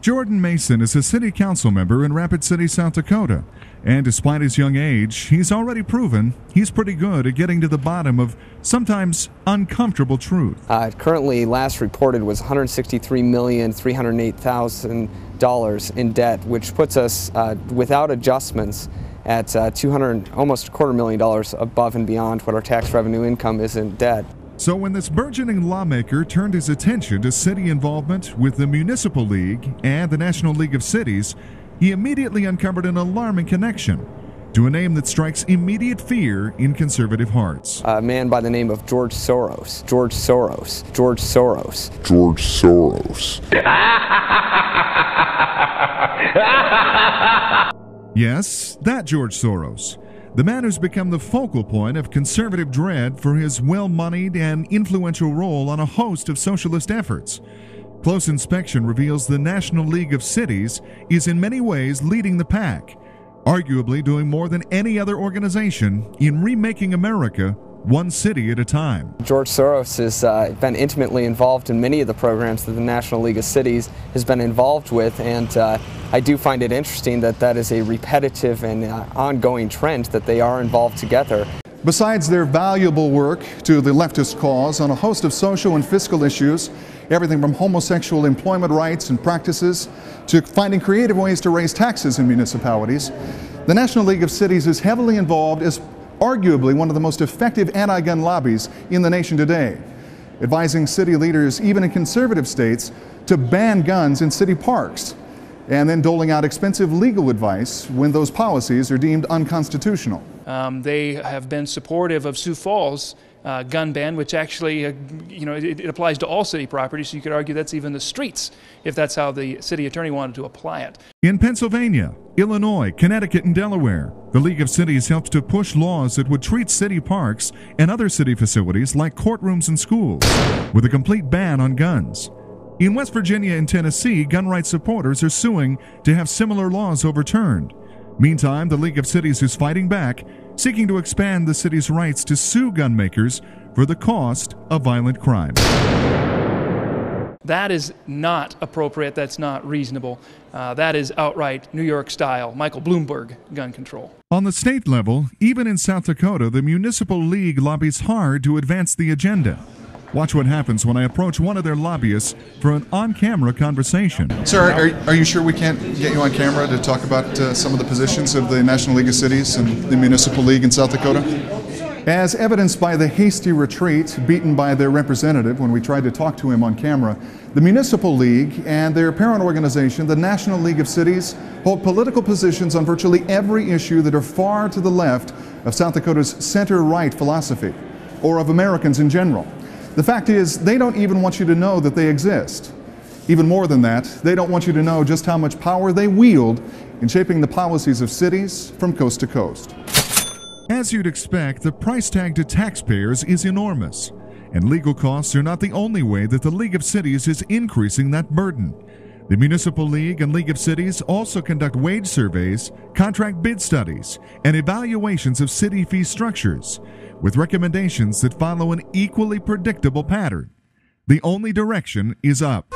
Jordan Mason is a city council member in Rapid City, South Dakota. And despite his young age, he's already proven he's pretty good at getting to the bottom of sometimes uncomfortable truth. Currently, last reported was $163,308,000 in debt, which puts us, without adjustments, at almost $250,000 above and beyond what our tax revenue income is in debt. So when this burgeoning lawmaker turned his attention to city involvement with the Municipal League and the National League of Cities, he immediately uncovered an alarming connection to a name that strikes immediate fear in conservative hearts. A man by the name of George Soros. George Soros. George Soros. George Soros. Yes, that George Soros. The man who's become the focal point of conservative dread for his well-moneyed and influential role on a host of socialist efforts. Close inspection reveals the National League of Cities is in many ways leading the pack, arguably doing more than any other organization in remaking America one city at a time. George Soros has been intimately involved in many of the programs that the National League of Cities has been involved with, and I do find it interesting that that is a repetitive and ongoing trend, that they are involved together. Besides their valuable work to the leftist cause on a host of social and fiscal issues, everything from homosexual employment rights and practices to finding creative ways to raise taxes in municipalities, the National League of Cities is heavily involved as arguably one of the most effective anti-gun lobbies in the nation today, advising city leaders, even in conservative states, to ban guns in city parks, and then doling out expensive legal advice when those policies are deemed unconstitutional. They have been supportive of Sioux Falls' gun ban, which actually, it applies to all city property, so you could argue that's even the streets, if that's how the city attorney wanted to apply it. In Pennsylvania, Illinois, Connecticut, and Delaware, the League of Cities helps to push laws that would treat city parks and other city facilities like courtrooms and schools, with a complete ban on guns. In West Virginia and Tennessee, gun rights supporters are suing to have similar laws overturned. Meantime, the League of Cities is fighting back, seeking to expand the city's rights to sue gun makers for the cost of violent crime. That is not appropriate. That's not reasonable. That is outright New York style, Michael Bloomberg gun control. On the state level, even in South Dakota, the Municipal League lobbies hard to advance the agenda. Watch what happens when I approach one of their lobbyists for an on-camera conversation. Sir, are you sure we can't get you on camera to talk about some of the positions of the National League of Cities and the Municipal League in South Dakota? As evidenced by the hasty retreat beaten by their representative when we tried to talk to him on camera, the Municipal League and their parent organization, the National League of Cities, hold political positions on virtually every issue that are far to the left of South Dakota's center-right philosophy, or of Americans in general. The fact is, they don't even want you to know that they exist. Even more than that, they don't want you to know just how much power they wield in shaping the policies of cities from coast to coast. As you'd expect, the price tag to taxpayers is enormous, and legal costs are not the only way that the League of Cities is increasing that burden. The Municipal League and League of Cities also conduct wage surveys, contract bid studies, and evaluations of city fee structures, with recommendations that follow an equally predictable pattern. The only direction is up.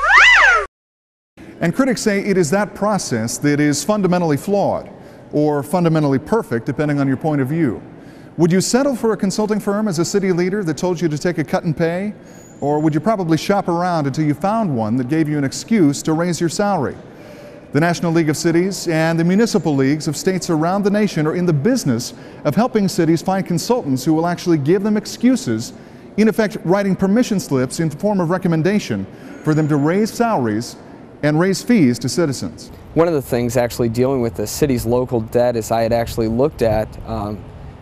And critics say it is that process that is fundamentally flawed, or fundamentally perfect, depending on your point of view. Would you settle for a consulting firm as a city leader that told you to take a cut in pay? Or would you probably shop around until you found one that gave you an excuse to raise your salary? The National League of Cities and the Municipal Leagues of states around the nation are in the business of helping cities find consultants who will actually give them excuses, in effect writing permission slips in the form of recommendation for them to raise salaries and raise fees to citizens. One of the things actually dealing with the city's local debt is I had actually looked at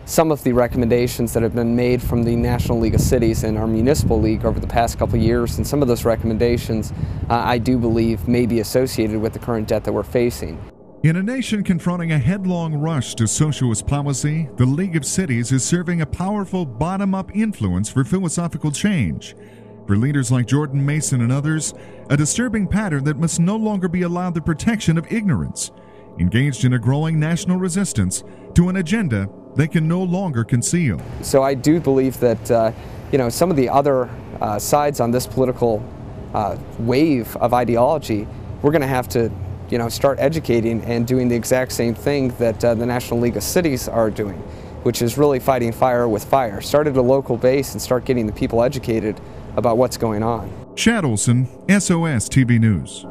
some of the recommendations that have been made from the National League of Cities and our Municipal League over the past couple of years, and some of those recommendations I do believe may be associated with the current debt that we're facing. In a nation confronting a headlong rush to socialist policy, the League of Cities is serving a powerful bottom-up influence for philosophical change. For leaders like Jordan Mason and others, a disturbing pattern that must no longer be allowed the protection of ignorance, engaged in a growing national resistance to an agenda they can no longer conceal. So I do believe that some of the other sides on this political wave of ideology we're going to have to, start educating and doing the exact same thing that the National League of Cities are doing, which is really fighting fire with fire. Start at a local base and start getting the people educated about what's going on. Shad Olson, SOS TV News.